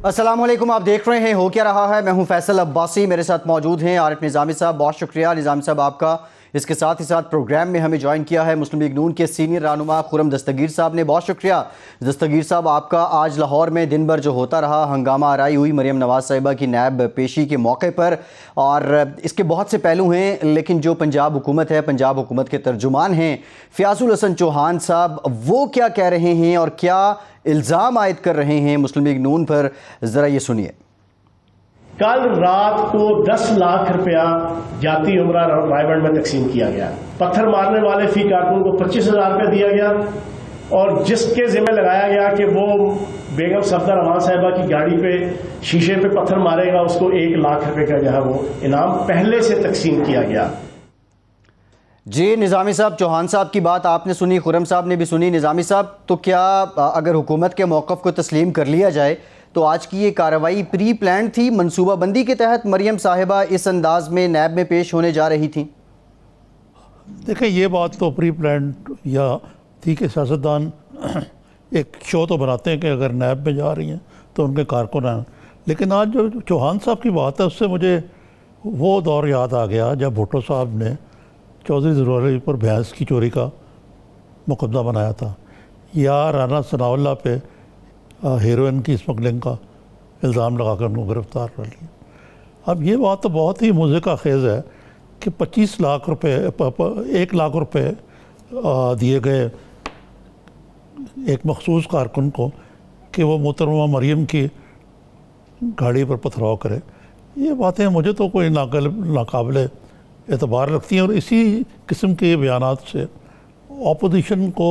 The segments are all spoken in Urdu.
السلام علیکم، آپ دیکھ رہے ہیں ہو کیا رہا ہے۔ میں ہوں فیصل عباسی، میرے ساتھ موجود ہیں عارف نظامی صاحب۔ بہت شکریہ نظامی صاحب آپ کا، اس کے ساتھ ہی ساتھ پروگرام میں ہمیں جوائن کیا ہے مسلم لیگ نون کے سینئر رہنما خرم دستگیر صاحب نے۔ بہت شکریہ دستگیر صاحب آپ کا۔ آج لاہور میں دن بھر جو ہوتا رہا ہنگامہ آرائی ہوئی مریم نواز صاحبہ کی نیب پیشی کے موقع پر، اور اس کے بہت سے پہلو ہیں، لیکن جو پنجاب حکومت ہے، پنجاب حکومت کے ترجمان ہیں فیاض الحسن چوہان صاحب، وہ کیا کہہ رہے ہیں اور کیا الزام عائد کر رہے ہیں مسلم لیگ نون پر، ذرا یہ سنیے۔ کل رات کو 10 لاکھ روپیہ جاتی عمرہ رائے بنڈ میں تقسیم کیا گیا۔ پتھر مارنے والے فی کارکن کو 25,000 روپیہ دیا گیا، اور جس کے ذمہ لگایا گیا کہ وہ بیگم صفدر امان صاحبہ کی گاڑی پہ شیشے پہ پتھر مارے گا، اس کو 1 لاکھ روپے کا جو ہے وہ انعام پہلے سے تقسیم کیا گیا۔ جی نظامی صاحب، چوہان صاحب کی بات آپ نے سنی، خرم صاحب نے بھی سنی۔ نظامی صاحب، تو کیا اگر حکومت کے موقف کو تسلیم کر لیا جائے تو آج کی یہ کارروائی پری پلان تھی، منصوبہ بندی کے تحت مریم صاحبہ اس انداز میں نیب میں پیش ہونے جا رہی تھیں؟ دیکھیں، یہ بات تو پری پلان یا تھی کہ سیاستدان ایک شو تو بناتے ہیں کہ اگر نیب میں جا رہی ہیں تو ان کے کارکن ہیں، لیکن آج جو چوہان صاحب کی بات ہے اس سے مجھے وہ دور یاد آ گیا جب بھٹو صاحب نے چودھری ضروری پر بھینس کی چوری کا مقدمہ بنایا تھا، یا رانا ثناء اللہ پہ ہیروئن کی اسمگلنگ کا الزام لگا کر ان کو گرفتار کر لیا۔ اب یہ بات تو بہت ہی مضحکہ خیز ہے کہ 25 لاکھ روپے 1 لاکھ روپے دیے گئے ایک مخصوص کارکن کو کہ وہ محترمہ مریم کی گاڑی پر پتھراؤ کرے۔ یہ باتیں مجھے تو کوئی ناقابل اعتبار لگتی ہیں، اور اسی قسم کے بیانات سے اپوزیشن کو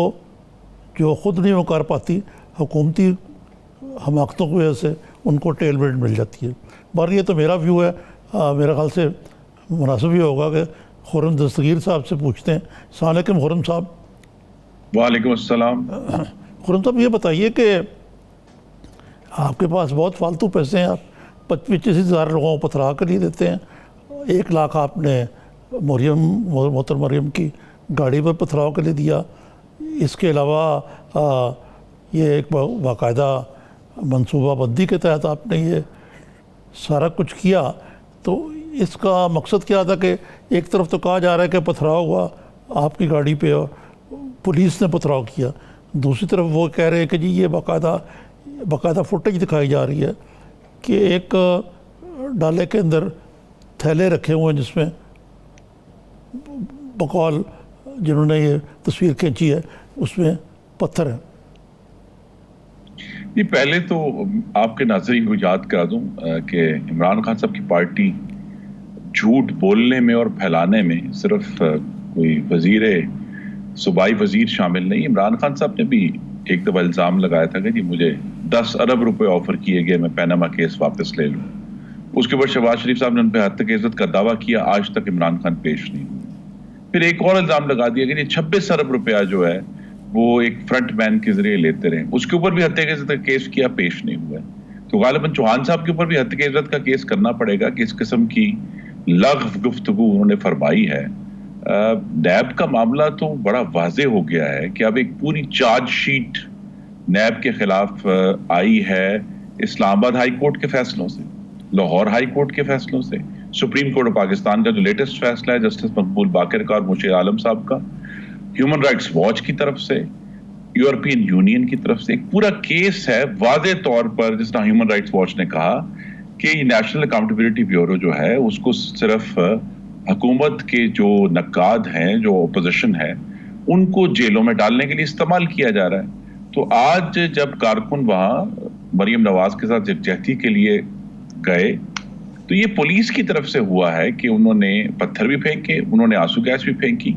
جو خود نہیں وہ کر پاتی، حکومتی حماقتوں کی وجہ سے ان کو ٹیل بلیڈ مل جاتی ہے۔ بار یہ تو میرا ویو ہے، میرے خیال سے مناسب ہی ہوگا کہ خرم دستگیر صاحب سے پوچھتے ہیں۔ السلام علیکم خرم صاحب۔ وعلیکم السلام۔ خرم صاحب، یہ بتائیے کہ آپ کے پاس بہت فالتو پیسے ہیں، آپ 25,000 لوگوں کو پتھرا کر ہی دیتے ہیں، 1 لاکھ آپ نے محترم مریم کی گاڑی پر پتھراؤ کے لیے دیا، اس کے علاوہ یہ ایک باقاعدہ منصوبہ بندی کے تحت آپ نے یہ سارا کچھ کیا۔ تو اس کا مقصد کیا تھا کہ ایک طرف تو کہا جا رہا ہے کہ پتھراؤ ہوا آپ کی گاڑی پہ اور پولیس نے پتھراؤ کیا، دوسری طرف وہ کہہ رہے ہیں کہ جی یہ باقاعدہ فوٹیج دکھائی جا رہی ہے کہ ایک ڈالے کے اندر تھیلے رکھے ہوئے ہیں جس میں بقول جنہوں نے یہ تصویر کھینچی ہے اس میں پتھر ہیں۔ یہ پہلے تو آپ کے ناظرین کو یاد کرا دوں کہ عمران خان صاحب کی پارٹی جھوٹ بولنے میں اور پھیلانے میں صرف کوئی صوبائی وزیر شامل نہیں۔ عمران خان صاحب نے بھی ایک دفعہ الزام لگایا تھا کہ جی مجھے 10 ارب روپے آفر کیے گئے، میں پیناما کیس واپس لے لوں۔ اس کے بعد شہباز شریف صاحب نے ان پہ حد تک عزت کا دعویٰ کیا، آج تک عمران خان پیش نہیں ہوئے۔ پھر ایک اور الزام لگا دیا کہ 26 ارب روپیہ جو ہے وہ ایک فرنٹ مین کے ذریعے لیتے رہے، اس کے اوپر بھی حد تک عزت کا کیس کیا، پیش نہیں ہوا ہے۔ تو غالباً چوہان صاحب کے اوپر بھی حد تک عزت کا کیس کرنا پڑے گا کہ اس قسم کی لغو گفتگو انہوں نے فرمائی ہے۔ نیب کا معاملہ تو بڑا واضح ہو گیا ہے کہ اب ایک پوری چارج شیٹ نیب کے خلاف آئی ہے، اسلام آباد ہائی کورٹ کے فیصلوں سے، لاہور ہائی کورٹ کے فیصلوں سے، سپریم کورٹ آف پاکستان کا جو لیٹسٹ فیصلہ ہے جسٹس مقبول باقر کا اور مشیر عالم صاحب کا، ہیومن رائٹس واچ کی طرف سے، یورپین یونین کی طرف سے، ایک پورا کیس ہے واضح طور پر، جس طرح ہیومن رائٹس واچ نے کہا کہ نیشنل اکاؤنٹیبلٹی بیورو جو ہے اس کو صرف حکومت کے جو نقاد ہیں، جو اپوزیشن ہے، ان کو جیلوں میں ڈالنے کے لیے استعمال کیا جا رہا ہے۔ تو آج جب کارکن وہاں مریم نواز کے ساتھ یکجہتی کے لیے گئے تو یہ پولیس کی طرف سے ہوا ہے کہ انہوں نے پتھر بھی پھینکے، انہوں نے آنسو گیس بھی پھینکی۔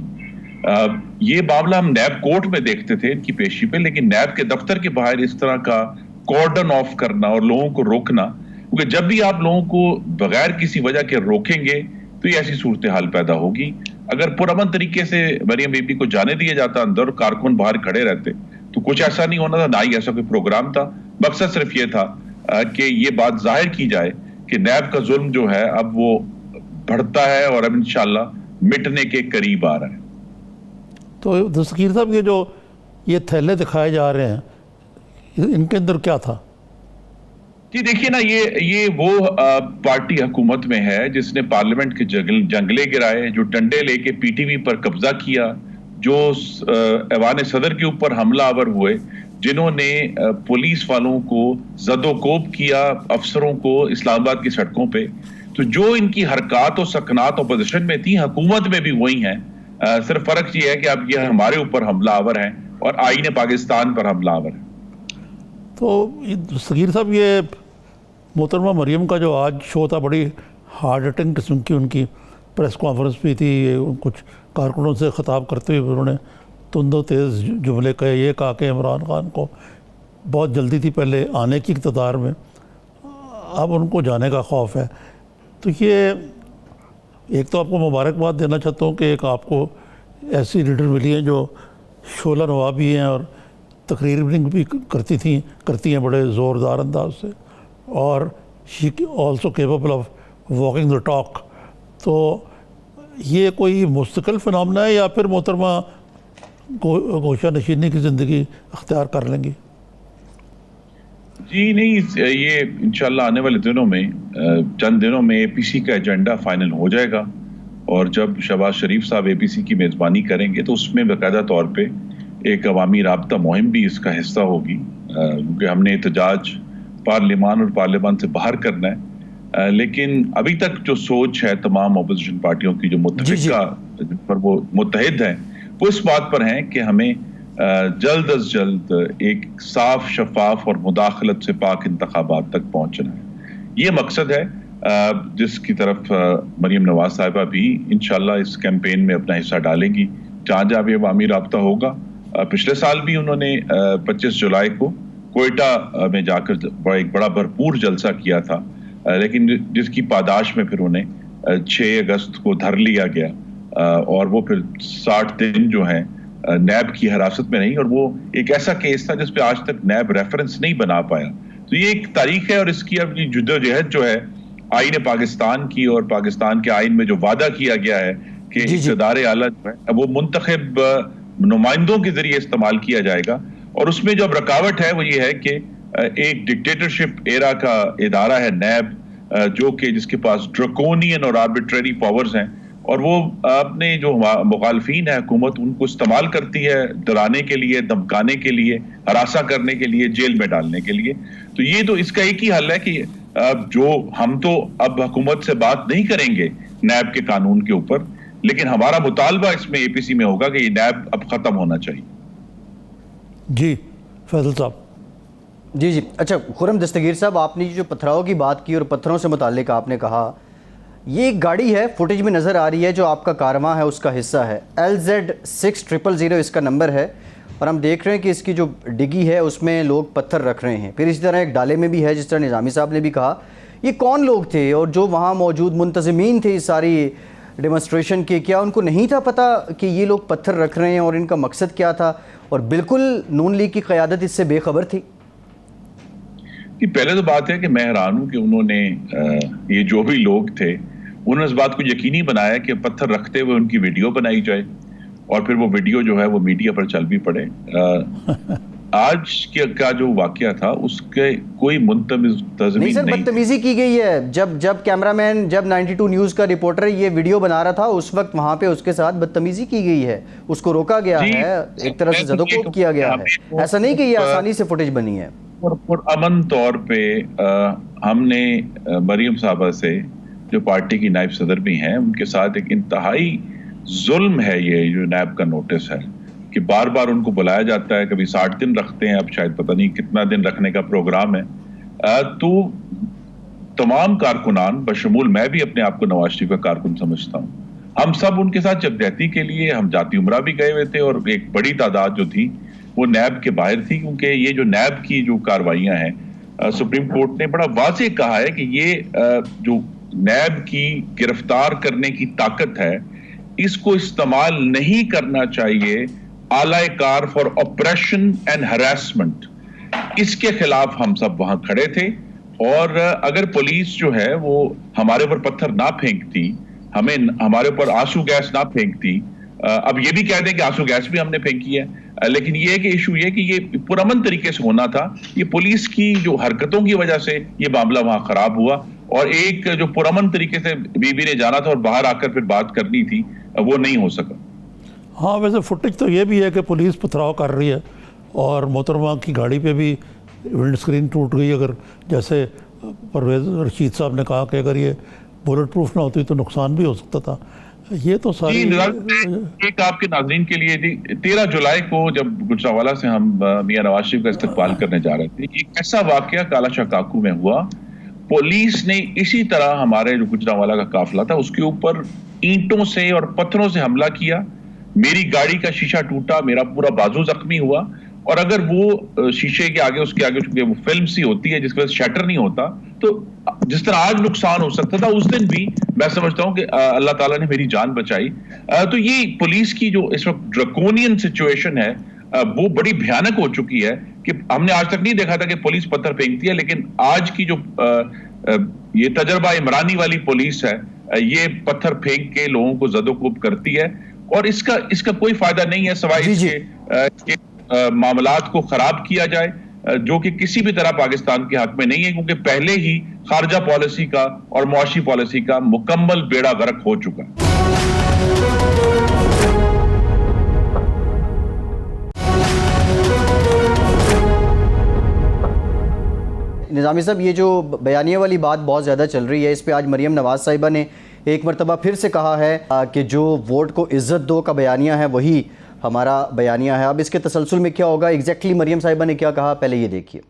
یہ معاملہ ہم نیب کورٹ میں دیکھتے تھے ان کی پیشی پہ، لیکن نیب کے دفتر کے باہر اس طرح کا کارڈن آف کرنا اور لوگوں کو روکنا، کیونکہ جب بھی آپ لوگوں کو بغیر کسی وجہ کے روکیں گے تو یہ ایسی صورتحال پیدا ہوگی۔ اگر پرامن طریقے سے مریم بی بی کو جانے دیا جاتا اندر، کارکن باہر کھڑے رہتے، تو کچھ ایسا نہیں ہونا تھا، نہ ہی ایسا کوئی پروگرام تھا۔ مقصد صرف یہ تھا کہ یہ بات ظاہر کی جائے کہ نیب کا ظلم جو ہے اب وہ بڑھتا ہے اور اب انشاءاللہ مٹنے کے قریب آ رہا ہے۔ تو دستگیر صاحب، یہ جو یہ تھیلے دکھائے جا رہے ہیں ان کے اندر کیا تھا؟ جی دیکھیے نا، یہ وہ پارٹی حکومت میں ہے جس نے پارلیمنٹ کے جنگلے گرائے، جو ڈنڈے لے کے پی ٹی وی پر قبضہ کیا، جو ایوان صدر کے اوپر حملہ آور ہوئے، جنہوں نے پولیس والوں کو زد و کوب کیا، افسروں کو اسلام آباد کی سڑکوں پہ. تو جو ان کی حرکات و سکنات اپوزیشن میں تھی، حکومت میں بھی وہی ہیں. صرف فرق یہ ہے کہ اب یہ ہمارے اوپر حملہ آور ہیں اور آئین پاکستان پر حملہ آور ہیں. تو دستگیر صاحب، یہ محترمہ مریم کا جو آج شو تھا، بڑی ہارڈ ہٹنگ قسم کی ان کی پریس کانفرنس بھی تھی. کچھ کارکنوں سے خطاب کرتے ہوئے انہوں نے تند و تیز جملے کہے. یہ کہا کہ عمران خان کو بہت جلدی تھی پہلے آنے کی اقتدار میں، اب ان کو جانے کا خوف ہے. تو یہ ایک تو آپ کو مبارکباد دینا چاہتا ہوں کہ ایک آپ کو ایسی لیڈر ملی ہیں جو شعلہ نوا بھی ہیں اور تقریر بھی کرتی ہیں بڑے زوردار انداز سے، اور she also capable of walking the talk. تو یہ کوئی مستقل فنامنا ہے یا پھر محترمہ گوشہ نشینی کی زندگی اختیار کر لیں گی؟ جی نہیں، یہ انشاءاللہ آنے والے دنوں میں، چند دنوں میں اے پی سی کا ایجنڈا فائنل ہو جائے گا، اور جب شہباز شریف صاحب اے پی سی کی میزبانی کریں گے تو اس میں باقاعدہ طور پہ ایک عوامی رابطہ مہم بھی اس کا حصہ ہوگی، کیونکہ ہم نے احتجاج پارلیمان اور پارلیمان سے باہر کرنا ہے. لیکن ابھی تک جو سوچ ہے تمام اپوزیشن پارٹیوں کی جو متفقہ پر وہ متحد ہیں، وہ اس بات پر ہیں کہ ہمیں جلد از جلد ایک صاف، شفاف اور مداخلت سے پاک انتخابات تک پہنچنا ہے. یہ مقصد ہے جس کی طرف مریم نواز صاحبہ بھی انشاءاللہ اس کیمپین میں اپنا حصہ ڈالیں گی، جہاں جہاں بھی عوامی رابطہ ہوگا. پچھلے سال بھی انہوں نے 25 جولائی کو کوئٹہ میں جا کر ایک بڑا بھرپور جلسہ کیا تھا، لیکن جس کی پاداش میں پھر انہیں 6 اگست کو دھر لیا گیا، اور وہ پھر 60 دن جو ہیں نیب کی حراست میں رہی، اور وہ ایک ایسا کیس تھا جس پہ آج تک نیب ریفرنس نہیں بنا پایا. تو یہ ایک تاریخ ہے، اور اس کی اپنی جدوجہد جو ہے آئین پاکستان کی، اور پاکستان کے آئین میں جو وعدہ کیا گیا ہے کہ اقتدار اعلیٰ جو ہے وہ منتخب نمائندوں کے ذریعے استعمال کیا جائے گا. اور اس میں جو اب رکاوٹ ہے وہ یہ ہے کہ ایک ڈکٹیٹرشپ ایرا کا ادارہ ہے نیب، جو کہ جس کے پاس ڈرکونین اور آربیٹریری پاورز ہیں، اور وہ اپنے جو مخالفین ہیں حکومت، ان کو استعمال کرتی ہے ڈرانے کے لیے، دھمکانے کے لیے، ہراساں کرنے کے لیے، جیل میں ڈالنے کے لیے. تو یہ تو اس کا ایک ہی حل ہے کہ جو ہم تو اب حکومت سے بات نہیں کریں گے نیب کے قانون کے اوپر، لیکن ہمارا مطالبہ اس میں اے پی سی میں ہوگا کہ یہ نیب اب ختم ہونا چاہیے. جی فیصل صاحب. جی اچھا، خرم دستگیر صاحب، آپ نے جو پتھراؤ کی بات کی اور پتھروں سے متعلق آپ نے کہا، یہ ایک گاڑی ہے، فوٹیج میں نظر آ رہی ہے، جو آپ کا کارواں ہے اس کا حصہ ہے. LZ6000 اس کا نمبر ہے، اور ہم دیکھ رہے ہیں کہ اس کی جو ڈگی ہے اس میں لوگ پتھر رکھ رہے ہیں. پھر اسی طرح ایک ڈالے میں بھی ہے، جس طرح نظامی صاحب نے بھی کہا. یہ کون لوگ تھے، اور جو وہاں موجود منتظمین تھے اس ساری ڈیمونسٹریشن کے، کیا ان کو نہیں تھا پتہ کہ یہ لوگ پتھر رکھ رہے ہیں اور ان کا مقصد کیا تھا، اور بالکل نون لیگ کی قیادت اس سے بے خبر تھی؟ پہلے تو بات ہے کہ میں حیران ہوں کہ انہوں نے یہ جو بھی لوگ تھے، انہوں نے اس بات کو یقینی بنایا کہ پتھر رکھتے ہوئے ان کی ویڈیو بنائی جائے، اور پھر وہ ویڈیو جو ہے وہ میڈیا پر چل بھی پڑے. آج کا جو واقعہ تھا اس کے کوئی منتظمین نہیں سر، بدتمیزی کی گئی ہے. جب کیمرہ مین، جب 92 نیوز کا رپورٹر یہ ویڈیو بنا رہا تھا، اس وقت وہاں پہ اس کے ساتھ بدتمیزی کی گئی ہے، اس کو روکا گیا ہے، ایک طرح سے زدوکوب کیا گیا ہے. ایسا نہیں کہ یہ آسانی سے فوٹیج بنی ہے. امن طور پہ ہم نے مریم صاحبہ سے، جو پارٹی کی نائب صدر بھی ہیں، ان کے ساتھ ایک انتہائی ظلم ہے یہ جو نیب کا نوٹس ہے کہ بار بار ان کو بلایا جاتا ہے. کبھی 60 دن رکھتے ہیں، اب شاید پتہ نہیں کتنا دن رکھنے کا پروگرام ہے. تو تمام کارکنان بشمول میں بھی اپنے آپ کو نواز شریف کا کارکن سمجھتا ہوں، ہم سب ان کے ساتھ یکجہتی کے لیے ہم جاتی عمرہ بھی گئے ہوئے تھے، اور ایک بڑی تعداد جو تھی وہ نیب کے باہر تھی، کیونکہ یہ جو نیب کی جو کاروائیاں ہیں، سپریم کورٹ نے بڑا واضح کہا ہے کہ یہ جو نیب کی گرفتار کرنے کی طاقت ہے، اس کو استعمال نہیں کرنا چاہیے اعلی کار فار آپریشن اینڈ ہراسمنٹ. اس کے خلاف ہم سب وہاں کھڑے تھے، اور اگر پولیس جو ہے وہ ہمارے اوپر پتھر نہ پھینکتی، ہمارے اوپر آنسو گیس نہ پھینکتی، اب یہ بھی کہہ دیں کہ آنسو گیس بھی ہم نے پھینکی ہے, لیکن یہ ہے کہ ایشو یہ کہ یہ پرامن طریقے سے ہونا تھا. یہ پولیس کی جو حرکتوں کی وجہ سے یہ معاملہ وہاں خراب ہوا, اور ایک جو پرامن طریقے سے بی بی نے جانا تھا اور باہر آ کر پھر بات کرنی تھی, وہ نہیں ہو سکا. ہاں ویسے فوٹیج تو یہ بھی ہے کہ پولیس پتھراؤ کر رہی ہے, اور محترمہ کی گاڑی پہ بھی ونڈ اسکرین ٹوٹ گئی. اگر جیسے پرویز رشید صاحب نے کہا کہ اگر یہ بلٹ پروف نہ ہوتی تو نقصان بھی ہو سکتا تھا. یہ تو ساری ایک آپ کے ناظرین کے لیے تھی, 13 جولائی کو جب گجرانوالہ سے ہم میاں نواز شریف کا استقبال کرنے جا رہے تھے, ایک ایسا واقعہ کالا شاہ کاکو میں ہوا. پولیس نے اسی طرح ہمارے جو گجرانوالہ کا قافلہ تھا اس کے اوپر اینٹوں سے اور پتھروں سے حملہ کیا. میری گاڑی کا شیشہ ٹوٹا, میرا پورا بازو زخمی ہوا, اور اگر وہ شیشے کے آگے اس کے آگے چونکہ وہ فلم سی ہوتی ہے جس کی وجہ سے شیٹر نہیں ہوتا, تو جس طرح آج نقصان ہو سکتا تھا اس دن بھی میں سمجھتا ہوں کہ اللہ تعالیٰ نے میری جان بچائی. تو یہ پولیس کی جو اس وقت ڈریکونین سچویشن ہے وہ بڑی بھیانک ہو چکی ہے کہ ہم نے آج تک نہیں دیکھا تھا کہ پولیس پتھر پھینکتی ہے, لیکن آج کی جو یہ تجربہ عمرانی والی پولیس ہے یہ پتھر پھینک کے لوگوں کو زد و کوب کرتی ہے, اور اس کا کوئی فائدہ نہیں ہے سوائے اس کے معاملات کو خراب کیا جائے, جو کہ کسی بھی طرح پاکستان کے حق میں نہیں ہے, کیونکہ پہلے ہی خارجہ پالیسی کا اور معاشی پالیسی کا مکمل بیڑا غرق ہو چکا. نظامی صاحب, یہ جو بیانیے والی بات بہت زیادہ چل رہی ہے, اس پہ آج مریم نواز صاحبہ نے ایک مرتبہ پھر سے کہا ہے کہ جو ووٹ کو عزت دو کا بیانیہ ہے وہی ہمارا بیانیہ ہے. اب اس کے تسلسل میں کیا ہوگا ایگزیکٹلی مریم صاحبہ نے کیا کہا, پہلے یہ دیکھیے.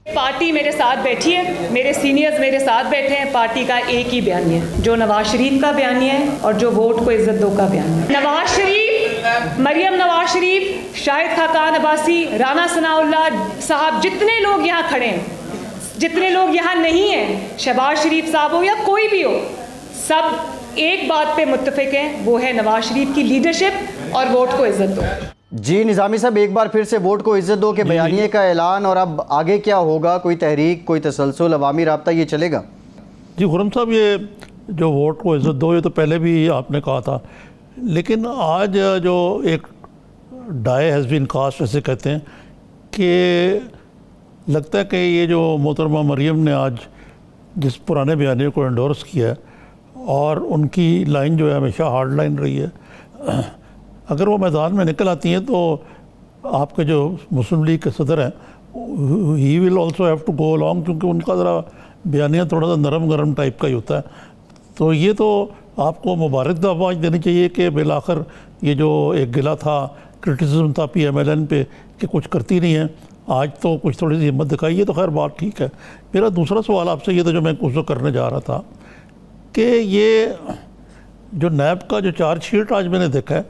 پارٹی میرے ساتھ بیٹھی ہے, میرے سینئرز میرے ساتھ بیٹھے ہیں, پارٹی کا ایک ہی بیانیہ ہے جو نواز شریف کا بیانیہ ہے اور جو ووٹ کو عزت دو کا بیانیہ ہے. نواز شریف, مریم نواز شریف, شاہد خاقان عباسی, رانا ثناء اللہ صاحب, جتنے لوگ یہاں کھڑے ہیں, جتنے لوگ یہاں نہیں ہیں, شہباز شریف صاحب ہو یا کوئی بھی ہو, سب ایک بات پہ متفق ہیں, وہ ہے نواز شریف کی لیڈرشپ اور ووٹ کو عزت دو. جی نظامی صاحب, ایک بار پھر سے ووٹ کو عزت دو کے بیانیے کا اعلان, اور اب آگے کیا ہوگا؟ کوئی تحریک, کوئی تسلسل, عوامی رابطہ, یہ چلے گا؟ جی خرم صاحب, یہ جو ووٹ کو عزت دو یہ تو پہلے بھی آپ نے کہا تھا, لیکن آج جو ایک ڈائی ہیز بین کاسٹ ایسے کہتے ہیں کہ لگتا ہے کہ یہ جو محترمہ مریم نے آج جس پرانے بیانیے کو انڈورس کیا ہے, اور ان کی لائن جو ہے ہمیشہ ہارڈ لائن رہی ہے, اگر وہ میدان میں نکل آتی ہیں تو آپ کے جو مسلم لیگ کے صدر ہیں he will also have to go along, کیونکہ ان کا ذرا بیانیہ تھوڑا سا نرم گرم ٹائپ کا ہی ہوتا ہے. تو یہ تو آپ کو مبارکباد دینی چاہیے کہ بالآخر یہ جو ایک گلہ تھا, کرٹیسزم تھا پی ایم ایل این پہ کہ کچھ کرتی نہیں ہے, آج تو کچھ تھوڑی سی ہمت دکھائی ہے, تو خیر بات ٹھیک ہے. میرا دوسرا سوال آپ سے یہ تھا جو میں کچھ کرنے جا رہا تھا کہ یہ جو نیب کا جو چارج شیٹ آج میں نے دیکھا ہے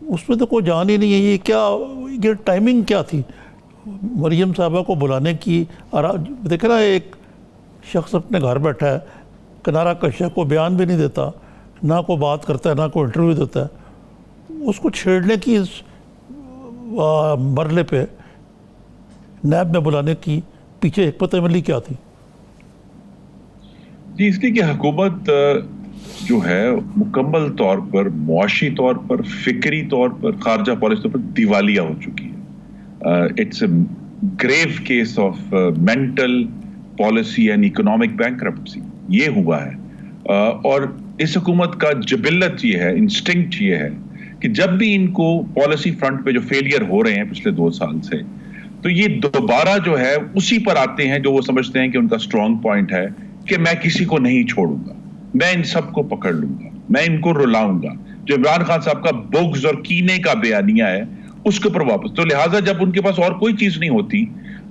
اس میں تو کوئی جان ہی نہیں ہے, یہ کیا, یہ ٹائمنگ کیا تھی مریم صاحبہ کو بلانے کی؟ اور دیکھیں نا, ایک شخص اپنے گھر بیٹھا ہے, کنارہ کشا, کو بیان بھی نہیں دیتا, نہ کوئی بات کرتا ہے, نہ کوئی انٹرویو دیتا ہے, اس کو چھیڑنے کی اس مرحلے پہ نیب میں بلانے کی پیچھے حکمت عملی کیا تھی؟ جی اس لیے کہ حکومت جو ہے مکمل طور پر, معاشی طور پر, فکری طور پر, خارجہ پالیسی طور پر دیوالیہ ہو چکی ہے. It's a grave case of mental policy and economic bankruptcy, یہ ہوا ہے. اور اس حکومت کا جبلت یہ ہے, انسٹنکٹ یہ ہے کہ جب بھی ان کو پالیسی فرنٹ پہ جو فیلئر ہو رہے ہیں پچھلے 2 سال سے, تو یہ دوبارہ جو ہے اسی پر آتے ہیں جو وہ سمجھتے ہیں کہ ان کا اسٹرانگ پوائنٹ ہے کہ میں کسی کو نہیں چھوڑوں گا, میں ان سب کو پکڑ لوں گا, میں ان کو رلاؤں گا. جو عمران خان صاحب کا بغض اور کینے کا بیانیہ ہے اس کے اوپر واپس. تو لہٰذا جب ان کے پاس اور کوئی چیز نہیں ہوتی,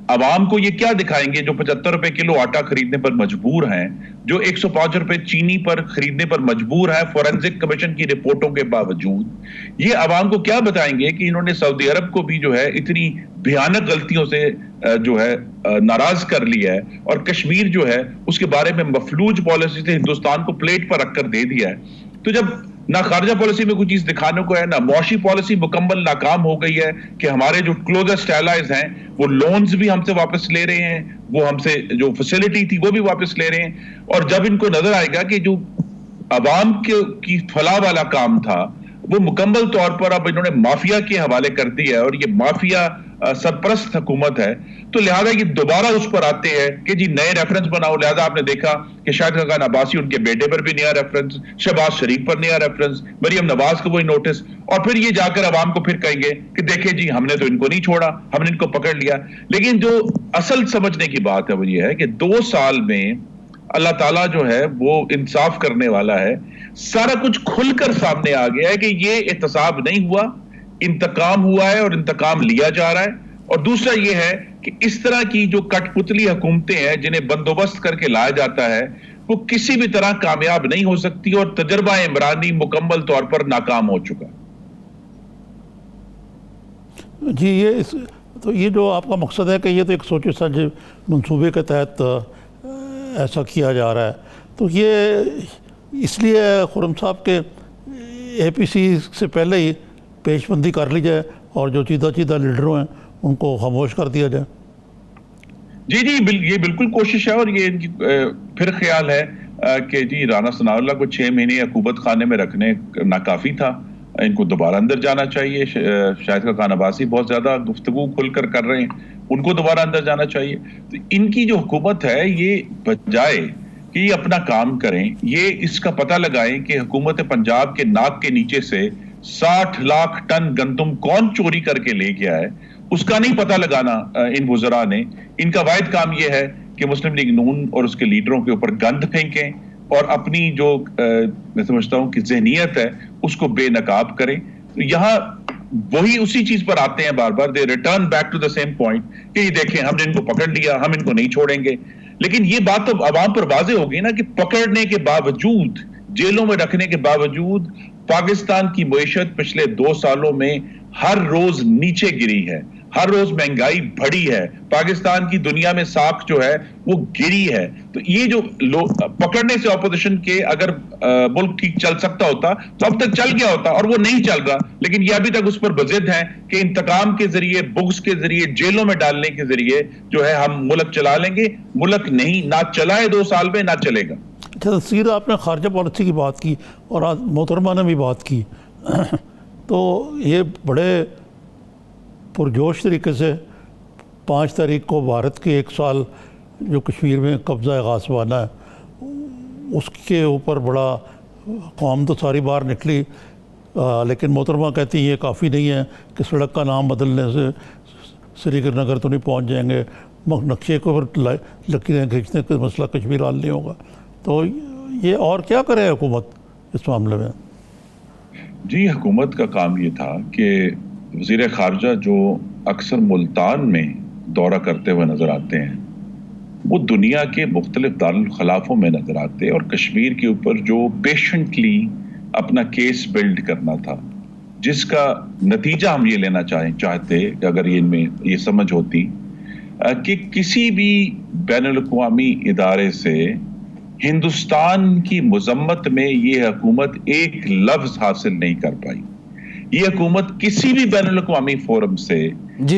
عوام کو یہ کیا دکھائیں گے جو 75 روپے کلو آٹا خریدنے پر مجبور ہیں, جو 105 روپے چینی پر خریدنے پر مجبور ہے فورینزک کمیشن کی رپورٹوں کے باوجود. یہ عوام کو کیا بتائیں گے کہ انہوں نے سعودی عرب کو بھی جو ہے اتنی بھیانک غلطیوں سے جو ہے ناراض کر لیا ہے, اور کشمیر جو ہے اس کے بارے میں مفلوج پالیسی سے ہندوستان کو پلیٹ پر رکھ کر دے دیا ہے. تو جب نہ خارجہ پالیسی میں کوئی چیز دکھانے کو ہے, نہ معاشی پالیسی مکمل ناکام ہو گئی ہے کہ ہمارے جو کلوزسٹ الائز ہیں وہ لونز بھی ہم سے واپس لے رہے ہیں, وہ ہم سے جو فیسلٹی تھی وہ بھی واپس لے رہے ہیں. اور جب ان کو نظر آئے گا کہ جو عوام کی فلاح والا کام تھا وہ مکمل طور پر اب انہوں نے مافیا کے حوالے کر دیا ہے اور یہ مافیا سرپرست حکومت ہے، تو لہٰذا یہ دوبارہ اس پر آتے ہیں کہ جی نئے ریفرنس بناؤ. لہٰذا آپ نے دیکھا کہ شاہد خاقان عباسی ان کے بیٹے پر بھی نیا ریفرنس، شہباز شریف پر نیا ریفرنس، مریم نواز کو وہی نوٹس، اور پھر یہ جا کر عوام کو پھر کہیں گے کہ دیکھیں جی ہم نے تو ان کو نہیں چھوڑا، ہم نے ان کو پکڑ لیا. لیکن جو اصل سمجھنے کی بات ہے وہ یہ ہے کہ 2 سال میں اللہ تعالیٰ جو ہے وہ انصاف کرنے والا ہے. سارا کچھ کھل کر سامنے آ گیا ہے کہ یہ احتساب نہیں ہوا، انتقام ہوا ہے اور انتقام لیا جا رہا ہے. اور دوسرا یہ ہے کہ اس طرح کی جو کٹ پتلی حکومتیں ہیں جنہیں بندوبست کر کے لایا جاتا ہے وہ کسی بھی طرح کامیاب نہیں ہو سکتی، اور تجربہ عمرانی مکمل طور پر ناکام ہو چکا. جی تو یہ جو آپ کا مقصد ہے کہ یہ تو ایک سوچے سمجھے منصوبے کے تحت ایسا کیا جا رہا ہے، تو یہ اس لیے خرم صاحب کے اے پی سی سے پہلے ہی پیش بندی کر لی جائے اور جو چیدہ لیڈروں ہیں ان کو خاموش کر دیا جائے. جی یہ بالکل کوشش ہے، اور یہ ان کی پھر خیال ہے کہ جی رانا ثناء اللہ کو 6 مہینے حکومت خانے میں رکھنے ناکافی تھا، ان کو دوبارہ اندر جانا چاہیے. شاہد خاقان عباسی بہت زیادہ گفتگو کھل کر رہے ہیں، ان کو دوبارہ اندر جانا چاہیے. تو ان کی جو حکومت ہے یہ بجائے کہ یہ اپنا کام کریں، یہ اس کا پتہ لگائیں کہ حکومت پنجاب کے ناک کے نیچے سے 60 لاکھ ٹن گندم کون چوری کر کے لے گیا ہے، اس کا نہیں پتہ لگانا ان وزراء نے. ان کا واحد کام یہ ہے کہ مسلم لیگ نون اور اس کے لیڈروں کے اوپر گند پھینکیں اور اپنی جو میں سمجھتا ہوں کہ ذہنیت ہے اس کو بے نقاب کریں. تو یہاں وہی اسی چیز پر آتے ہیں بار بار، they return back to the same point کہ یہ دیکھیں ہم نے ان کو پکڑ لیا، ہم ان کو نہیں چھوڑیں گے. لیکن یہ بات تو عوام پر واضح ہوگی نا کہ پکڑنے کے باوجود، جیلوں میں رکھنے کے باوجود پاکستان کی معیشت پچھلے 2 سالوں میں ہر روز نیچے گری ہے، ہر روز مہنگائی بڑھی ہے، پاکستان کی دنیا میں ساکھ جو ہے وہ گری ہے. تو یہ جو پکڑنے سے اپوزیشن کے اگر ملک ٹھیک چل سکتا ہوتا تو اب تک چل گیا ہوتا، اور وہ نہیں چل رہا. لیکن یہ ابھی تک اس پر بضد ہیں کہ انتقام کے ذریعے، بغض کے ذریعے، جیلوں میں ڈالنے کے ذریعے جو ہے ہم ملک چلا لیں گے. ملک نہیں، نہ چلا ہے 2 سال میں، نہ چلے گا. اچھا تصویر آپ نے خارجہ پالیسی کی بات کی اور آج محترمہ نے بھی بات کی، تو یہ بڑے پرجوش طریقے سے 5 تاریخ کو بھارت کے 1 سال جو کشمیر میں قبضہ غاصبانہ ہے اس کے اوپر بڑا قوم تو ساری باہر نکلی، لیکن محترمہ کہتی ہیں یہ کافی نہیں ہے کہ سڑک کا نام بدلنے سے سری نگر تو نہیں پہنچ جائیں گے، نقشے کو لکیریں کھینچنے کا مسئلہ کشمیر حل نہیں ہوگا. تو یہ اور کیا کرے حکومت اس معاملے میں؟ جی حکومت کا کام یہ تھا کہ وزیر خارجہ جو اکثر ملتان میں دورہ کرتے ہوئے نظر آتے ہیں وہ دنیا کے مختلف دارالخلافوں میں نظر آتے، اور کشمیر کے اوپر جو پیشنٹلی اپنا کیس بلڈ کرنا تھا، جس کا نتیجہ ہم یہ لینا چاہتے کہ اگر یہ ان میں یہ سمجھ ہوتی کہ کسی بھی بین الاقوامی ادارے سے ہندوستان کی مذمت میں یہ حکومت ایک لفظ حاصل نہیں کر پائی. یہ حکومت کسی بھی بین الاقوامی فورم سے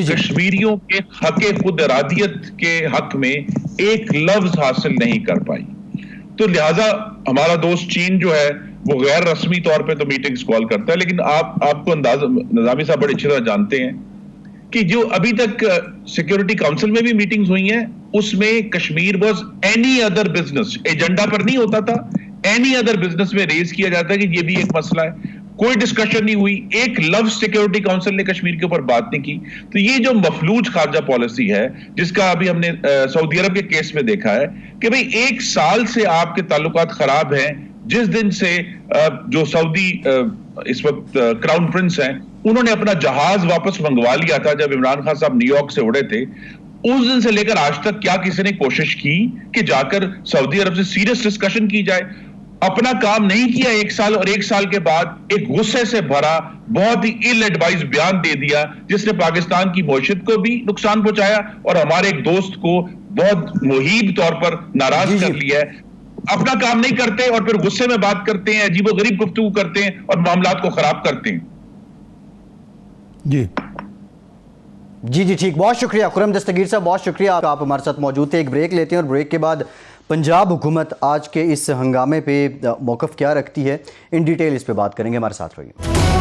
کشمیریوں کے حق خود ارادیت کے حق میں ایک لفظ حاصل نہیں کر پائی. تو لہٰذا ہمارا دوست چین جو ہے وہ غیر رسمی طور پہ تو میٹنگز کال کرتا ہے، لیکن آپ کو نظامی صاحب بڑے اچھی طرح جانتے ہیں کہ جو ابھی تک سیکیورٹی کاؤنسل میں بھی میٹنگز ہوئی ہیں اس میں Kashmir was any other business, agenda پر نہیں ہوتا تھا، اینی ادر بزنس میں ریز کیا جاتا ہے کہ یہ بھی ایک مسئلہ ہے. کوئی ڈسکشن نہیں ہوئی، ایک لفظ سیکیورٹی کاؤنسل نے کشمیر کے اوپر بات نہیں کی. تو یہ جو مفلوج خارجہ پالیسی ہے جس کا ابھی ہم نے سعودی عرب کے کیس میں دیکھا ہے کہ بھئی 1 سال سے آپ کے تعلقات خراب ہیں، جس دن سے جو سعودی اس وقت کراؤن پرنس ہیں انہوں نے اپنا جہاز واپس منگوا لیا تھا جب عمران خان صاحب نیو یارک سے اڑے تھے، اس دن سے لے کر آج تک کیا کسی نے کوشش کی کہ جا کر سعودی عرب سے سیریس ڈسکشن کی جائے؟ اپنا کام نہیں کیا 1 سال، اور 1 سال کے بعد ایک غصے سے بھرا بہت ہی ایل ایڈوائز بیان دے دیا جس نے پاکستان کی معیشت کو بھی نقصان پہنچایا اور ہمارے ایک دوست کو بہت مہیب طور پر ناراض کر لیا ہے. اپنا کام نہیں کرتے اور پھر غصے میں بات کرتے ہیں، عجیب و غریب گفتگو کرتے ہیں اور معاملات کو خراب کرتے ہیں. جی ٹھیک، بہت شکریہ خرم دستگیر صاحب، بہت شکریہ آپ ہمارے ساتھ موجود تھے. ایک بریک لیتے ہیں اور بریک کے بعد پنجاب حکومت آج کے اس ہنگامے پہ موقف کیا رکھتی ہے ان ڈیٹیل اس پہ بات کریں گے. ہمارے ساتھ رہیے.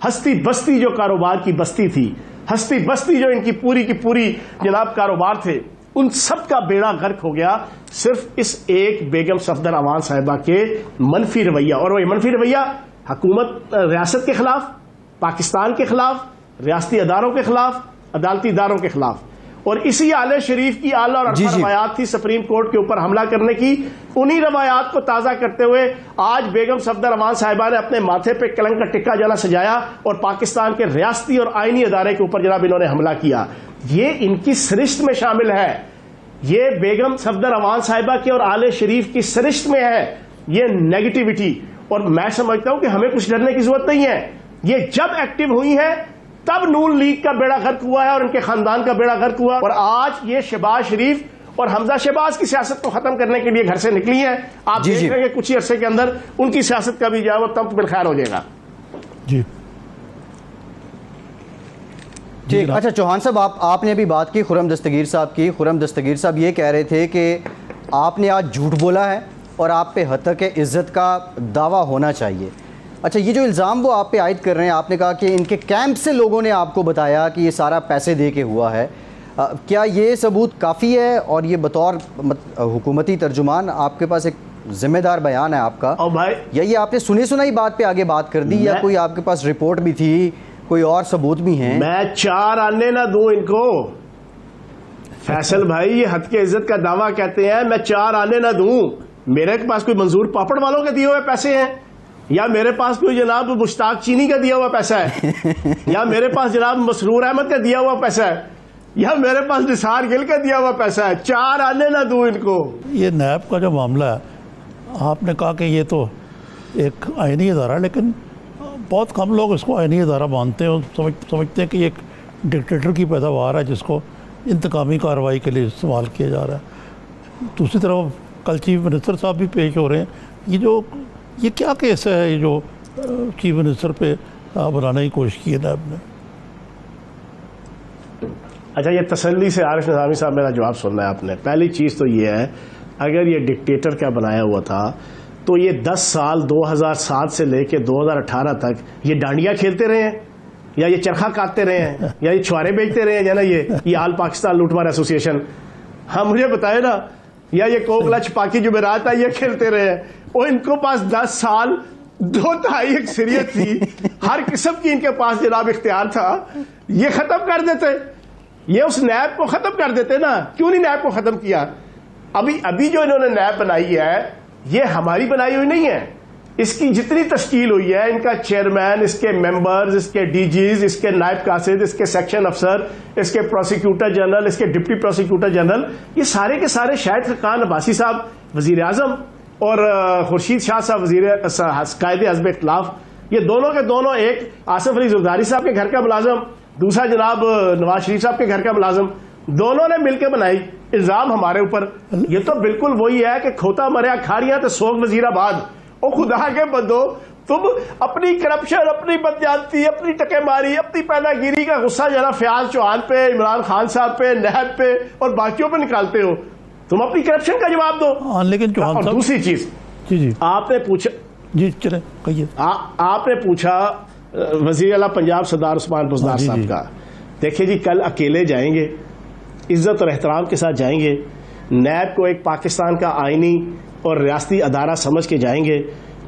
ہستی بستی جو کاروبار کی بستی تھی، ہستی بستی جو ان کی پوری جناب کاروبار تھے، ان سب کا بیڑا غرق ہو گیا صرف اس ایک بیگم صفدر امان صاحبہ کے منفی رویہ. اور وہ منفی رویہ حکومت ریاست کے خلاف، پاکستان کے خلاف، ریاستی اداروں کے خلاف، عدالتی اداروں کے خلاف. اور اسی آل شریف کی اعلیٰ اور ارفع روایات تھی سپریم کورٹ کے اوپر حملہ کرنے کی. انہی روایات کو تازہ کرتے ہوئے آج بیگم صفدر امان صاحبہ نے اپنے ماتھے پہ کلنگ کا ٹکا جانا سجایا اور پاکستان کے ریاستی اور آئینی ادارے کے اوپر جناب انہوں نے حملہ کیا. یہ ان کی سرشت میں شامل ہے، یہ بیگم صفدر امان صاحبہ کے اور آل شریف کی سرشت میں ہے یہ نیگیٹیوٹی. اور میں سمجھتا ہوں کہ ہمیں کچھ ڈرنے کی ضرورت نہیں ہے. یہ جب ایکٹیو ہوئی ہے تب نون لیگ کا بیڑا غرق ہوا ہے اور ان کے خاندان کا بیڑا غرق ہوا. اور آج یہ شہباز شریف اور حمزہ شہباز کی سیاست کو ختم کرنے کے لیے گھر سے نکلی ہیں. آپ دیکھ رہے ہیں کہ کچھ ہی عرصے کے اندر ان کی سیاست کا بھی جو ہے وہ تم بالخیر ہو جائے گا. جی ٹھیک. اچھا چوہان صاحب، آپ نے ابھی بات کی خرم دستگیر صاحب کی. خرم دستگیر صاحب یہ کہہ رہے تھے کہ آپ نے آج جھوٹ بولا ہے اور آپ پہ حتک عزت کا دعویٰ ہونا چاہیے. اچھا، یہ جو الزام وہ آپ پہ عائد کر رہے ہیں، آپ نے کہا کہ ان کے کیمپ سے لوگوں نے آپ کو بتایا کہ یہ سارا پیسے دے کے ہوا ہے، کیا یہ ثبوت کافی ہے؟ اور یہ بطور حکومتی ترجمان آپ کے پاس ایک ذمہ دار بیان ہے آپ کا، یا یہ آپ نے سنی سنائی بات پہ آگے بات کر دی، یا کوئی آپ کے پاس رپورٹ بھی تھی، کوئی اور ثبوت بھی ہیں؟ میں 4 آنے نہ دوں ان کو. فیصل بھائی، یہ حد کے عزت کا دعویٰ کہتے ہیں، میں 4 آنے نہ دوں. میرے پاس کوئی منظور پاپڑ والوں کے دیے ہوئے پیسے ہیں، یا میرے پاس کوئی جناب مشتاق چینی کا دیا ہوا پیسہ ہے، یا میرے پاس جناب مسرور احمد کا دیا ہوا پیسہ ہے، یا میرے پاس نثار گل کا دیا ہوا پیسہ ہے. 4 آنے نہ دوں ان کو. یہ نیب کا جو معاملہ ہے، آپ نے کہا کہ یہ تو ایک آئینی ادارہ ہے، لیکن بہت کم لوگ اس کو آئینی ادارہ مانتے ہیں اور سمجھتے ہیں کہ یہ ایک ڈکٹیٹر کی پیداوار ہے جس کو انتقامی کارروائی کے لیے استعمال کیا جا رہا ہے. دوسری طرف کل چیف منسٹر صاحب بھی پیش ہو رہے ہیں. یہ کیا کیس ہے یہ جو چیف منسٹر پہ بنانے کی کوشش کی ہے نیب نے؟ اچھا، یہ تسلی سے عارف نظامی صاحب میرا جواب سننا ہے آپ نے. پہلی چیز تو یہ ہے، اگر یہ ڈکٹیٹر کا بنایا ہوا تھا تو یہ 10 سال 2007 سے لے کے 2018 تک یہ ڈانڈیا کھیلتے رہے ہیں، یا یہ چرخہ کاٹتے رہے ہیں، یا یہ چھوارے بیچتے رہے ہیں، یہ آل پاکستان لوٹ مار ایسوسی ایشن. ہاں مجھے بتائے نا، یا یہ کوکلا چھپاکی جمعرات ہے، یہ کھیلتے رہے ہیں. اور ان کو پاس 10 سال 2/3 اکثریت تھی، ہر قسم کی ان کے پاس جناب اختیار تھا. یہ ختم کر دیتے، یہ اس نیب کو ختم کر دیتے نا. کیوں نہیں نیب کو ختم کیا؟ ابھی جو انہوں نے نیب بنائی ہے یہ ہماری بنائی ہوئی نہیں ہے. اس کی جتنی تشکیل ہوئی ہے، ان کا چیئرمین، اس کے ممبرز، اس کے ڈی جیز، اس کے نائب قاصد، اس کے سیکشن افسر، اس کے پروسیکیوٹر جنرل، اس کے ڈپٹی پروسیکیوٹر جنرل، یہ سارے کے سارے شاہد خاقان عباسی صاحب وزیر اعظم اور خورشید شاہ صاحب قائد حزب اختلاف، یہ دونوں کے دونوں، ایک آصف علی زرداری صاحب کے گھر کا ملازم، دوسرا جناب نواز شریف صاحب کے گھر کا ملازم، دونوں نے مل کے بنائی. الزام ہمارے اوپر. یہ تو بالکل وہی ہے کہ کھوتا مریا کھاریاں تو سوگ وزیر آباد. او خدا کے بندو، تم اپنی کرپشن، اپنی بدجانتی، اپنی ٹکے ماری، اپنی پیدا گیری کا غصہ جو ہے نا فیاض چوہان پہ، عمران خان صاحب پہ، نیب پہ اور باقیوں پہ نکالتے ہو. تم اپنی کرپشن کا جواب دو. لیکن چوہان صاحب، دوسری چیز، جی آپ نے پوچھا، جی چلیں کہیے، آپ نے پوچھا وزیر اعلیٰ پنجاب سردار عثمان بزدار صاحب کا. دیکھیں جی، کل اکیلے جائیں گے، عزت اور احترام کے ساتھ جائیں گے. نیب کو ایک پاکستان کا آئینی اور ریاستی ادارہ سمجھ کے جائیں گے.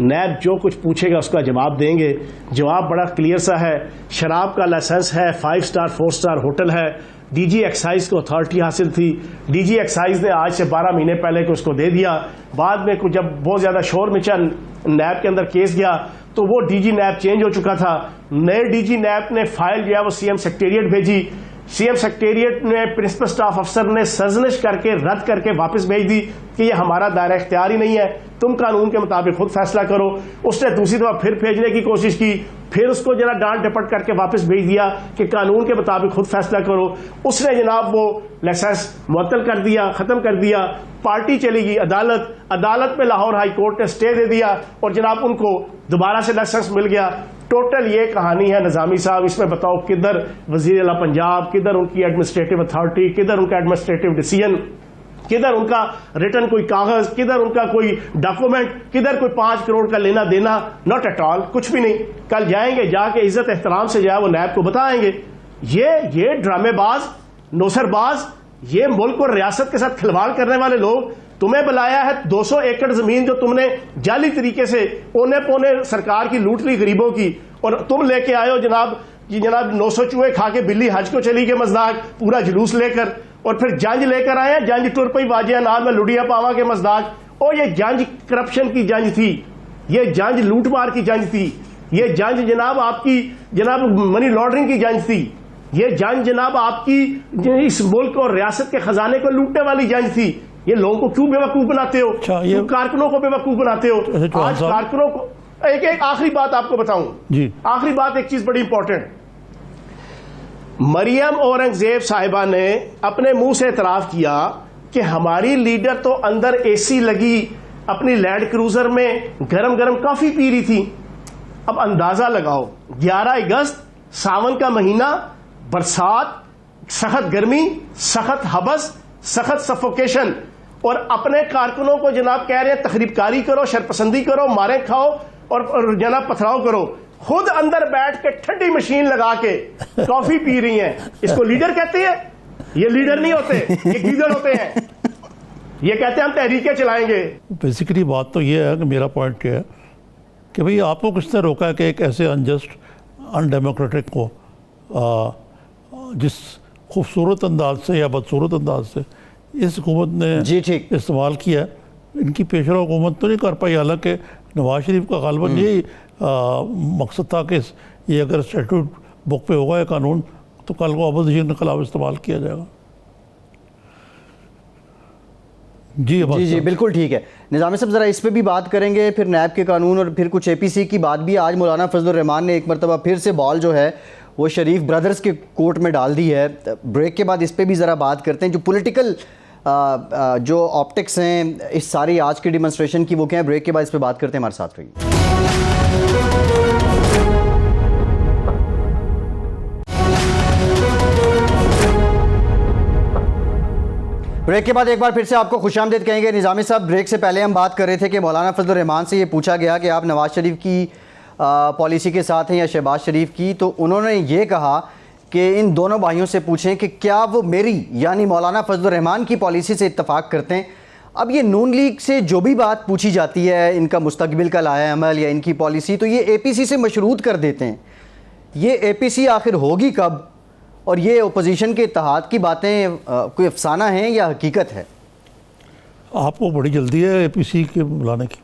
نیب جو کچھ پوچھے گا اس کا جواب دیں گے. جواب بڑا کلیئر سا ہے. شراب کا لائسنس ہے، 5 سٹار 4 سٹار ہوٹل ہے. ڈی جی ایکسائز کو اتھارٹی حاصل تھی. ڈی جی ایکسائز نے آج سے 12 مہینے پہلے کو اس کو دے دیا. بعد میں جب بہت زیادہ شور مچا، نیب کے اندر کیس گیا تو وہ ڈی جی نیب چینج ہو چکا تھا. نئے ڈی جی نیب نے فائل جو ہے وہ سی ایم سیکریٹریٹ بھیجی. سی ایم سیکریٹریٹ نے پرنسپل سٹاف افسر نے سرزنش کر کے رد کر کے واپس بھیج دی کہ یہ ہمارا دائرہ اختیار ہی نہیں ہے، تم قانون کے مطابق خود فیصلہ کرو. اس نے دوسری دفعہ پھر بھیجنے کی کوشش کی، پھر اس کو جناب ڈانٹ ڈپٹ کر کے واپس بھیج دیا کہ قانون کے مطابق خود فیصلہ کرو. اس نے جناب وہ لائسنس معطل کر دیا، ختم کر دیا. پارٹی چلی گئی عدالت میں لاہور ہائی کورٹ نے اسٹے دے دیا اور جناب ان کو دوبارہ سے لائسنس مل گیا. ٹوٹل یہ کہانی ہے نظامی صاحب. اس میں بتاؤ کدھر وزیر اعلیٰ پنجاب، کدھر ان کی ایڈمنسٹریٹو اتھارٹی، کدھر ان کا ایڈمنسٹریٹو ڈیسیژن. کدھر ان کا ریٹن کوئی کاغذ, کدھر ان کا کوئی ڈاکومنٹ, کدھر کوئی 5 کروڑ کا لینا دینا, ناٹ ایٹ آل, کچھ بھی نہیں. کل جائیں گے, جا کے عزت احترام سے جائے وہ نیب کو بتائیں گے. یہ ڈرامے باز, نوسر باز, یہ ملک اور ریاست کے ساتھ کھلواڑ کرنے والے لوگ, تمہیں بلایا ہے 200 ایکڑ زمین جو تم نے جعلی طریقے سے اونے پونے سرکار کی لوٹ لی غریبوں کی, اور تم لے کے آئے ہو جناب 900 چوہے کھا کے بلی حج کو چلی گئے مزداق, پورا جلوس لے کر, اور پھر جنج لے کر آئے ہیں, جنج ٹر پئی واجیہ نال میں لڑیا پاوا کے مزداق. اور یہ جنج کرپشن کی جنج تھی, یہ جنج لوٹ مار کی جنج تھی, یہ جنج جناب آپ کی جناب منی لانڈرنگ کی جنج تھی, یہ جنج جناب آپ کی اس ملک اور ریاست کے خزانے کو لوٹنے والی جنج تھی. یہ لوگوں کو کیوں بے وقوف بناتے ہو, کیوں کارکنوں کو بے وقوف بناتے ہو؟ آج کارکنوں کو ایک آخری بات آپ کو بتاؤں جی, آخری بات, ایک چیز بڑی امپورٹنٹ. مریم اورنگزیب صاحبہ نے اپنے منہ سے اعتراف کیا کہ ہماری لیڈر تو اندر اے سی لگی اپنی لینڈ کروزر میں گرم گرم کافی پی رہی تھی. اب اندازہ لگاؤ, 11 اگست ساون کا مہینہ, برسات, سخت گرمی, سخت حبس, سخت سفوکیشن, اور اپنے کارکنوں کو جناب کہہ رہے ہیں تخریب کاری کرو, شرپسندی کرو, مارے کھاؤ اور جناب پتھراؤ کرو. خود اندر بیٹھ کے ٹھنڈی مشین لگا کے کافی پی رہی ہیں. اس کو لیڈر کہتے ہیں؟ یہ لیڈر نہیں ہوتے, یہ گیدڑ ہوتے ہیں. یہ کہتے ہیں ہم تحریکیں چلائیں گے. بیسیکلی بات تو یہ ہے کہ میرا پوائنٹ یہ ہے کہ بھئی آپ کو کس نے روکا ہے کہ ایک ایسے انجسٹ ان ڈیموکریٹک کو جس خوبصورت انداز سے یا بدصورت انداز سے اس حکومت نے استعمال کیا ہے, ان کی پیشرو حکومت تو نہیں کر پائی. حالانکہ نواز شریف کا غالباً یہی مقصد تھا کہ یہ اگر اسٹیٹوٹ بک پہ ہوگا یہ قانون تو کل کو اپوزیشن کے خلاف استعمال کیا جائے گا. جی جی بالکل ٹھیک ہے. نظامی صاحب ذرا اس پہ بھی بات کریں گے, پھر نیب کے قانون اور پھر کچھ اے پی سی کی بات بھی. آج مولانا فضل الرحمان نے ایک مرتبہ پھر سے بال جو ہے وہ شریف برادرز کے کورٹ میں ڈال دی ہے. بریک کے بعد اس پہ بھی ذرا بات کرتے ہیں. جو پولیٹیکل جو آپٹکس ہیں اس ساری آج کی ڈیمونسٹریشن کی وہ کیا ہیں, بریک کے بعد اس پہ بات کرتے ہیں. ہمارے ساتھ رہیے. بریک کے بعد ایک بار پھر سے آپ کو خوش آمدید کہیں گے. نظامی صاحب بریک سے پہلے ہم بات کر رہے تھے کہ مولانا فضل الرحمان سے یہ پوچھا گیا کہ آپ نواز شریف کی پالیسی کے ساتھ ہیں یا شہباز شریف کی, تو انہوں نے یہ کہا کہ ان دونوں بھائیوں سے پوچھیں کہ کیا وہ میری یعنی مولانا فضل الرحمان کی پالیسی سے اتفاق کرتے ہیں. اب یہ نون لیگ سے جو بھی بات پوچھی جاتی ہے, ان کا مستقبل کا لائحہ عمل یا ان کی پالیسی, تو یہ اے پی سی سے مشروط کر دیتے ہیں. یہ اے پی سی آخر ہوگی کب, اور یہ اپوزیشن کے اتحاد کی باتیں کوئی افسانہ ہیں یا حقیقت ہے؟ آپ کو بڑی جلدی ہے اے پی سی کے بلانے کی.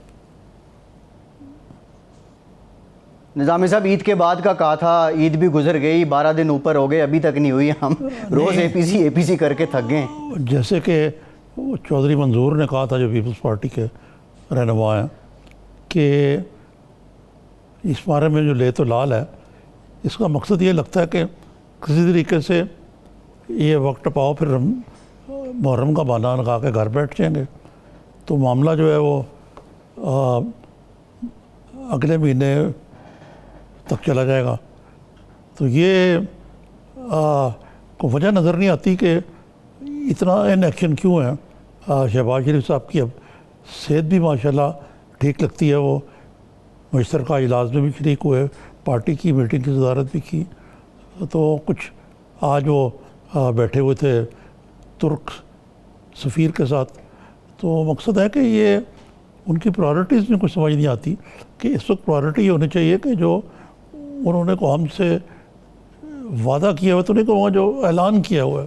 نظامی صاحب عید کے بعد کا کہا تھا, عید بھی گزر گئی, 12 دن اوپر ہو گئے, ابھی تک نہیں ہوئی. ہم روز اے پی سی کر کے تھک گئے. جیسے کہ چودھری منظور نے کہا تھا جو پیپلز پارٹی کے رہنما ہیں کہ اس بارے میں جو لے تو لال ہے, اس کا مقصد یہ لگتا ہے کہ کسی طریقے سے یہ وقت پاؤ پھر محرم کا بہانہ لگا کے گھر بیٹھ جائیں گے تو معاملہ جو ہے وہ اگلے مہینے تک چلا جائے گا. تو یہ کو وجہ نظر نہیں آتی کہ اتنا ان ایکشن کیوں ہے. شہباز شریف صاحب کی اب صحت بھی ماشاءاللہ ٹھیک لگتی ہے, وہ مشترکہ اجلاس میں بھی شریک ہوئے, پارٹی کی میٹنگ کی صدارت بھی کی. تو کچھ آج وہ بیٹھے ہوئے تھے ترک سفیر کے ساتھ. تو مقصد ہے کہ یہ ان کی پرائرٹیز میں کچھ سمجھ نہیں آتی کہ اس وقت پرائرٹی یہ ہونی چاہیے کہ جو انہوں نے کو ہم سے وعدہ کیا ہوا تو نہیں کہوں گا, جو اعلان کیا ہوا ہے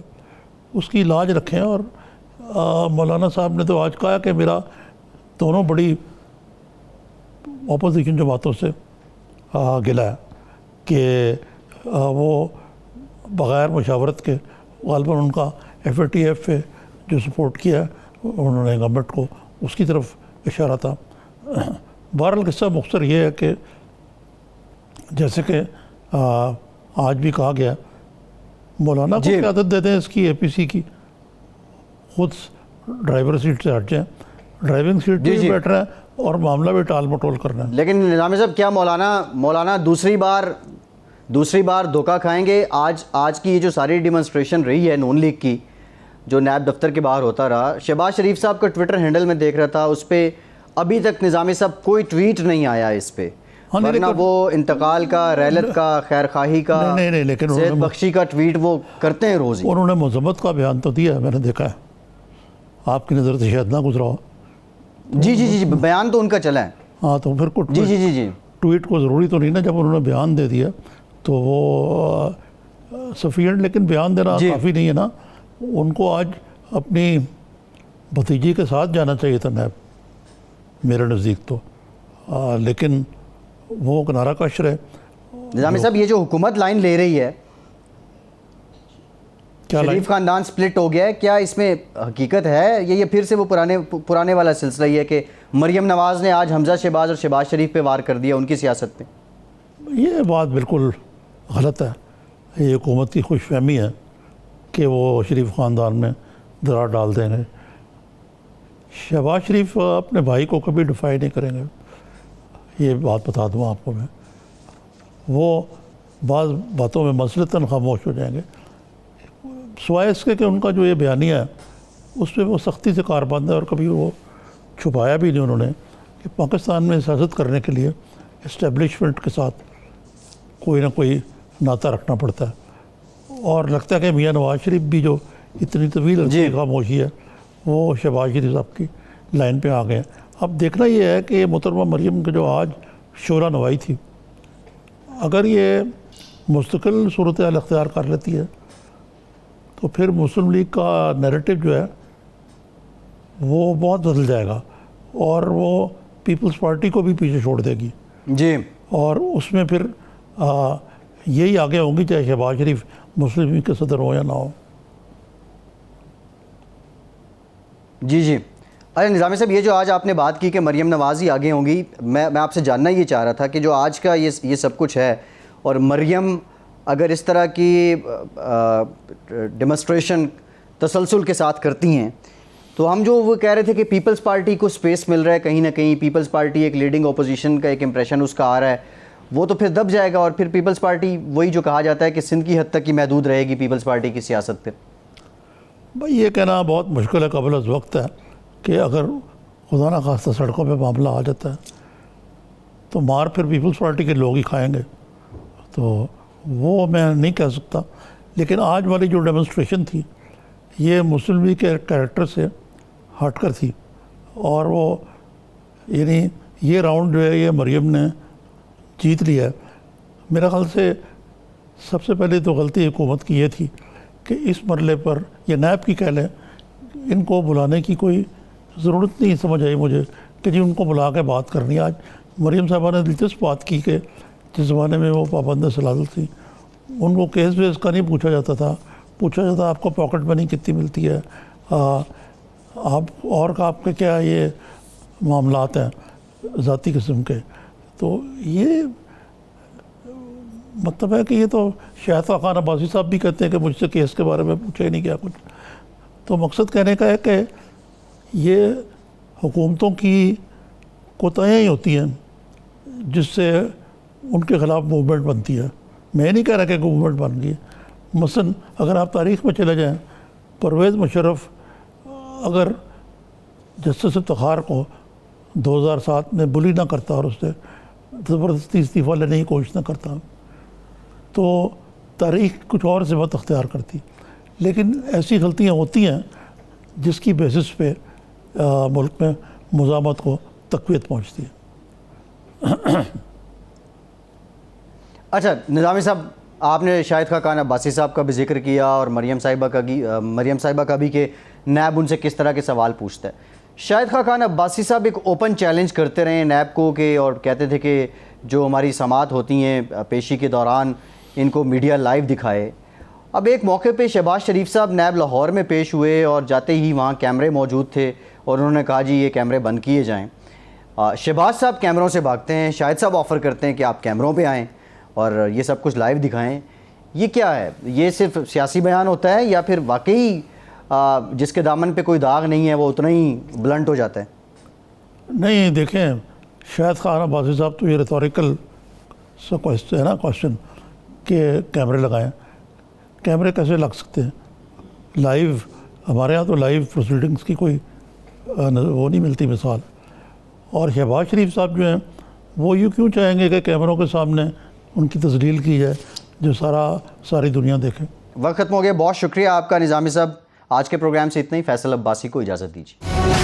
اس کی لاج رکھیں. اور مولانا صاحب نے تو آج کہا کہ میرا دونوں بڑی اپوزیشن جماعتوں سے گلہ ہے کہ وہ بغیر مشاورت کے غالباً ان کا ایف اے ٹی ایف پہ جو سپورٹ کیا ہے انہوں نے گورنمنٹ کو, اس کی طرف اشارہ تھا. بہرحال قصہ مختصر یہ ہے کہ جیسے کہ آج بھی کہا گیا مولانا کو قیادت دے دیں اس کی اے پی سی کی, خود ڈرائیور سیٹ سے ہٹ جائیں, ڈرائیونگ سیٹ پہ بیٹھ رہے ہیں اور معاملہ بھی ٹال مٹول کرنا ہے. لیکن نظامی صاحب کیا مولانا دوسری بار دھوکہ کھائیں گے؟ آج کی یہ جو ساری ڈیمونسٹریشن رہی ہے نون لیگ کی, جو نیب دفتر کے باہر ہوتا رہا. شہباز شریف صاحب کا ٹویٹر ہینڈل میں دیکھ رہا تھا, اس پہ ابھی تک نظامی صاحب کوئی ٹویٹ نہیں آیا اس پہ, ورنہ وہ انتقال کا, ریلت کا, خیر خواہی کا, نہیں لیکن زید بخشی کا ٹویٹ وہ کرتے ہیں روز ہی. انہوں نے مذمت کا بیان تو دیا ہے, میں نے دیکھا ہے, آپ کی نظر سے شاید نہ گزرا ہو. جی بیان تو ان کا چلا ہے. ہاں تو پھر کچھ جی ٹویٹ کو ضروری تو نہیں نا, جب انہوں نے بیان دے دیا تو وہ سفیشینٹ, لیکن بیان دینا کافی نہیں ہے نا. ان کو آج اپنی بھتیجی کے ساتھ جانا چاہیے تھا نیب, میرے نزدیک تو, لیکن وہ کنارہ کش رہے. نظامی صاحب یہ جو حکومت لائن لے رہی ہے, شریف خاندان سپلٹ ہو گیا ہے, کیا اس میں حقیقت ہے یہ پھر سے وہ پرانے والا سلسلہ یہ ہے کہ مریم نواز نے آج حمزہ شہباز اور شہباز شریف پہ وار کر دیا ان کی سیاست پہ؟ یہ بات بالکل غلط ہے. یہ حکومت کی خوش فہمی ہے کہ وہ شریف خاندان میں دراڑ ڈال دیں گے. شہباز شریف اپنے بھائی کو کبھی ڈیفائی نہیں کریں گے, یہ بات بتا دوں آپ کو میں. وہ بعض باتوں میں مسلطاً خاموش ہو جائیں گے, سوائے اس کے کہ ان کا جو یہ بیانیہ ہے اس پہ وہ سختی سے کاربند ہے, اور کبھی وہ چھپایا بھی نہیں انہوں نے کہ پاکستان میں سیاست کرنے کے لیے اسٹیبلشمنٹ کے ساتھ کوئی نہ کوئی ناطہ رکھنا پڑتا ہے. اور لگتا ہے کہ میاں نواز شریف بھی جو اتنی طویل عرصے کی خاموشی ہے وہ شہباز شریف صاحب کی لائن پہ آ گئے ہیں. اب دیکھنا یہ ہے کہ محترمہ مریم کے جو آج شعرا نوائی تھی, اگر یہ مستقل صورتحال اختیار کر لیتی ہے تو پھر مسلم لیگ کا نیریٹو جو ہے وہ بہت بدل جائے گا, اور وہ پیپلز پارٹی کو بھی پیچھے چھوڑ دے گی. جی, اور اس میں پھر یہی آگے ہوں گی, چاہے شہباز شریف مسلم لیگ کے صدر ہو یا نہ ہو. جی. ارے نظامی صاحب, یہ جو آج آپ نے بات کی کہ مریم نواز ہی آگے ہوں گی, میں آپ سے جاننا یہ چاہ رہا تھا کہ جو آج کا یہ سب کچھ ہے, اور مریم اگر اس طرح کی ڈیمونسٹریشن تسلسل کے ساتھ کرتی ہیں تو ہم جو وہ کہہ رہے تھے کہ پیپلز پارٹی کو سپیس مل رہا ہے کہیں نہ کہیں, پیپلز پارٹی ایک لیڈنگ اپوزیشن کا ایک امپریشن اس کا آ رہا ہے, وہ تو پھر دب جائے گا, اور پھر پیپلز پارٹی وہی جو کہا جاتا ہے کہ سندھ کی حد تک ہی محدود رہے گی پیپلز پارٹی کی سیاست پہ. بھائی یہ کہنا بہت مشکل ہے قبل از وقت ہے کہ اگر خدا نہ خواستہ سڑکوں پہ معاملہ آ جاتا ہے تو مار پھر پیپلز پارٹی کے لوگ ہی کھائیں گے, تو وہ میں نہیں کہہ سکتا. لیکن آج والی جو ڈیمونسٹریشن تھی یہ مسلم لیگ کے کریکٹر سے ہٹ کر تھی, اور وہ یعنی یہ راؤنڈ جو ہے یہ مریم نے جیت لیا ہے. میرا خیال سے سب سے پہلے تو غلطی حکومت کی یہ تھی کہ اس مرحلے پر یہ نیب کی کہہ لیں, ان کو بلانے کی کوئی ضرورت نہیں سمجھ آئی مجھے کہ جی ان کو بلا کے بات کرنی. آج مریم صاحبہ نے دلچسپ بات کی کہ جس زمانے میں وہ پابند سلاسل تھی ان کو کیس ویس کا نہیں پوچھا جاتا تھا, پوچھا جاتا آپ کو پاکٹ منی کتنی ملتی ہے, آپ اور کا آپ کے کیا یہ معاملات ہیں ذاتی قسم کے. تو یہ مطلب ہے کہ یہ تو شاہد خاقان عباسی صاحب بھی کہتے ہیں کہ مجھ سے کیس کے بارے میں پوچھا ہی نہیں کیا کچھ. تو مقصد کہنے کا ہے کہ یہ حکومتوں کی کوتاہیاں ہی ہوتی ہیں جس سے ان کے خلاف موومنٹ بنتی ہے. میں نہیں کہہ رہا کہ موومنٹ بن گئی. مثلاً اگر آپ تاریخ میں چلے جائیں, پرویز مشرف اگر جسٹس افتخار کو 2007 میں بلی نہ کرتا اور اس سے زبردستی استعفیٰ لینے کی کوشش نہ کرتا تو تاریخ کچھ اور سمت اختیار کرتی. لیکن ایسی غلطیاں ہوتی ہیں جس کی بیسس پہ ملک میں مزاحمت کو تقویت پہنچتی ہے. اچھا نظامی صاحب, آپ نے شاہد خاقان عباسی صاحب کا بھی ذکر کیا اور مریم صاحبہ کا بھی کہ نیب ان سے کس طرح کے سوال پوچھتا ہے. شاہد خاقان عباسی صاحب ایک اوپن چیلنج کرتے رہے ہیں نیب کو کہ, اور کہتے تھے کہ جو ہماری سماعت ہوتی ہیں پیشی کے دوران ان کو میڈیا لائیو دکھائے. اب ایک موقع پہ شہباز شریف صاحب نیب لاہور میں پیش ہوئے اور جاتے ہی وہاں کیمرے موجود تھے اور انہوں نے کہا جی یہ کیمرے بند کیے جائیں. شہباز صاحب کیمروں سے بھاگتے ہیں, شاہد صاحب آفر کرتے ہیں کہ آپ کیمروں پہ آئیں اور یہ سب کچھ لائیو دکھائیں. یہ کیا ہے؟ یہ صرف سیاسی بیان ہوتا ہے یا پھر واقعی جس کے دامن پہ کوئی داغ نہیں ہے وہ اتنا ہی بلنٹ ہو جاتا ہے؟ نہیں دیکھیں, شاہد خاقان عباسی صاحب تو یہ ریٹوریکل سا ہے نا کوشچن کہ کیمرے لگائیں. کیمرے کیسے لگ سکتے ہیں؟ لائیو ہمارے ہاں تو لائیو پروسیڈنگس کی کوئی وہ نہیں ملتی مثال. اور شہباز شریف صاحب جو ہیں وہ یوں کیوں چاہیں گے کہ کیمروں کے سامنے ان کی تذلیل کی جائے جو ساری دنیا دیکھے. وقت ختم ہو گیا. بہت شکریہ آپ کا نظامی صاحب. آج کے پروگرام سے اتنا ہی. فیصل عباسی کو اجازت دیجیے.